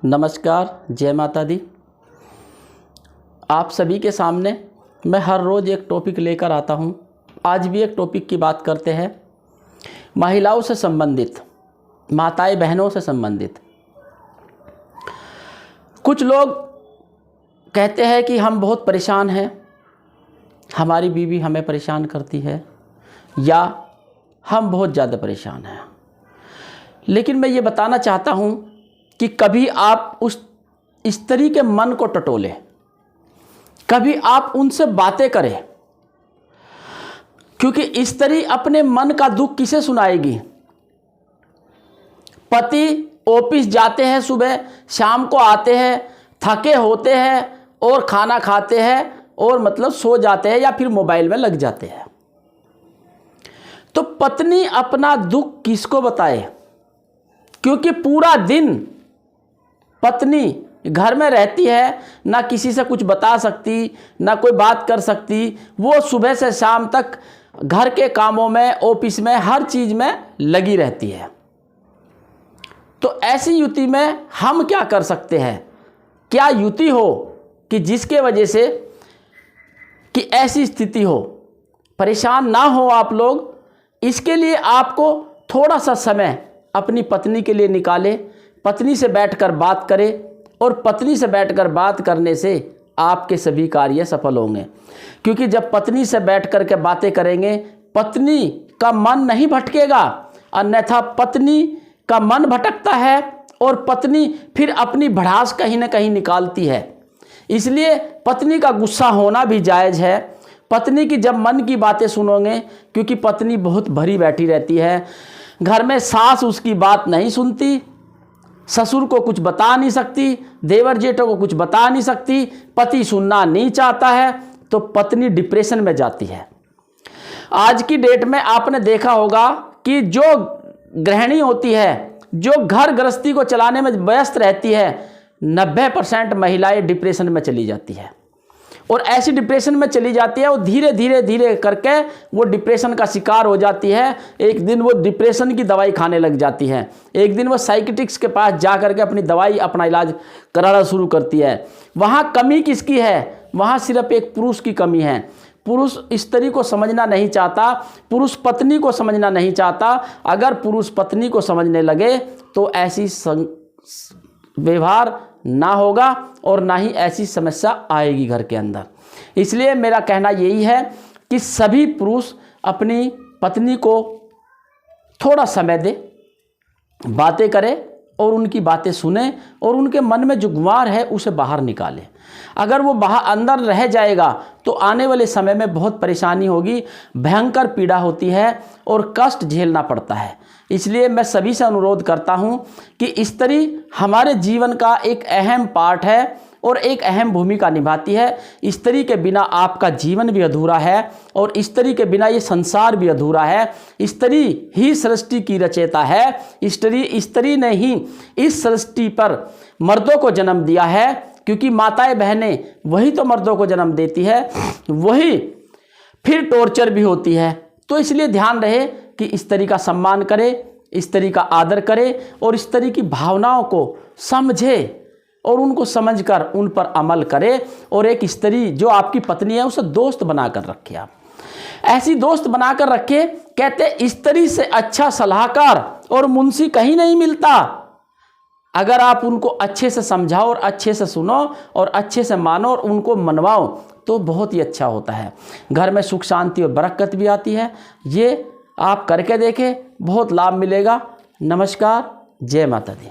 नमस्कार, जय माता दी। आप सभी के सामने मैं हर रोज़ एक टॉपिक लेकर आता हूं। आज भी एक टॉपिक की बात करते हैं, महिलाओं से संबंधित, माताएं बहनों से संबंधित। कुछ लोग कहते हैं कि हम बहुत परेशान हैं, हमारी बीवी हमें परेशान करती है, या हम बहुत ज़्यादा परेशान हैं। लेकिन मैं ये बताना चाहता हूँ कि कभी आप उस स्त्री के मन को टटोलें, कभी आप उनसे बातें करें, क्योंकि स्त्री अपने मन का दुख किसे सुनाएगी। पति ऑफिस जाते हैं, सुबह शाम को आते हैं, थके होते हैं और खाना खाते हैं और मतलब सो जाते हैं या फिर मोबाइल में लग जाते हैं। तो पत्नी अपना दुख किसको बताए, क्योंकि पूरा दिन पत्नी घर में रहती है, ना किसी से कुछ बता सकती, ना कोई बात कर सकती। वो सुबह से शाम तक घर के कामों में, ऑफिस में, हर चीज़ में लगी रहती है। तो ऐसी युति में हम क्या कर सकते हैं? क्या युति हो कि जिसके वजह से कि ऐसी स्थिति हो, परेशान ना हो आप लोग। इसके लिए आपको थोड़ा सा समय अपनी पत्नी के लिए निकालें, पत्नी से बैठकर बात करें, और पत्नी से बैठकर बात करने से आपके सभी कार्य सफल होंगे। क्योंकि जब पत्नी से बैठकर के बातें करेंगे, पत्नी का मन नहीं भटकेगा, अन्यथा पत्नी का मन भटकता है और पत्नी फिर अपनी भड़ास कहीं ना कहीं निकालती है। इसलिए पत्नी का गुस्सा होना भी जायज़ है। पत्नी की जब मन की बातें सुनोगे, क्योंकि पत्नी बहुत भरी बैठी रहती है, घर में सास उसकी बात नहीं सुनती, ससुर को कुछ बता नहीं सकती, देवर जेठों को कुछ बता नहीं सकती, पति सुनना नहीं चाहता है, तो पत्नी डिप्रेशन में जाती है। आज की डेट में आपने देखा होगा कि जो गृहिणी होती है, जो घर गृहस्थी को चलाने में व्यस्त रहती है, 90% महिलाएं डिप्रेशन में चली जाती है। और ऐसी डिप्रेशन में चली जाती है, वो धीरे धीरे धीरे करके वो डिप्रेशन का शिकार हो जाती है। एक दिन वो डिप्रेशन की दवाई खाने लग जाती है, एक दिन वो साइकिट्रिस्ट के पास जा करके अपनी दवाई, अपना इलाज कराना शुरू करती है। वहाँ कमी किसकी है? वहाँ सिर्फ एक पुरुष की कमी है। पुरुष स्त्री को समझना नहीं चाहता, पुरुष पत्नी को समझना नहीं चाहता। अगर पुरुष पत्नी को समझने लगे तो ऐसी व्यवहार ना होगा और ना ही ऐसी समस्या आएगी घर के अंदर। इसलिए मेरा कहना यही है कि सभी पुरुष अपनी पत्नी को थोड़ा समय दे, बातें करें और उनकी बातें सुने, और उनके मन में जो गुमार है उसे बाहर निकालें। अगर वो बाहर अंदर रह जाएगा तो आने वाले समय में बहुत परेशानी होगी, भयंकर पीड़ा होती है और कष्ट झेलना पड़ता है। इसलिए मैं सभी से अनुरोध करता हूं कि स्त्री हमारे जीवन का एक अहम पार्ट है और एक अहम भूमिका निभाती है। स्त्री के बिना आपका जीवन भी अधूरा है और स्त्री के बिना ये संसार भी अधूरा है। स्त्री ही सृष्टि की रचयिता है। स्त्री ने ही इस सृष्टि पर मर्दों को जन्म दिया है, क्योंकि माताएं बहनें वही तो मर्दों को जन्म देती है, वही फिर टॉर्चर भी होती है। तो इसलिए ध्यान रहे कि स्त्री का सम्मान करे, स्त्री का आदर करे और स्त्री की भावनाओं को समझे और उनको समझकर उन पर अमल करे। और एक स्त्री जो आपकी पत्नी है उसे दोस्त बनाकर रखे। आप ऐसी दोस्त बनाकर रखे। कहते स्त्री से अच्छा सलाहकार और मुंशी कहीं नहीं मिलता। अगर आप उनको अच्छे से समझाओ और अच्छे से सुनो और अच्छे से मानो और उनको मनवाओ तो बहुत ही अच्छा होता है। घर में सुख शांति और बरकत भी आती है। ये आप करके देखें, बहुत लाभ मिलेगा। नमस्कार, जय माता दी।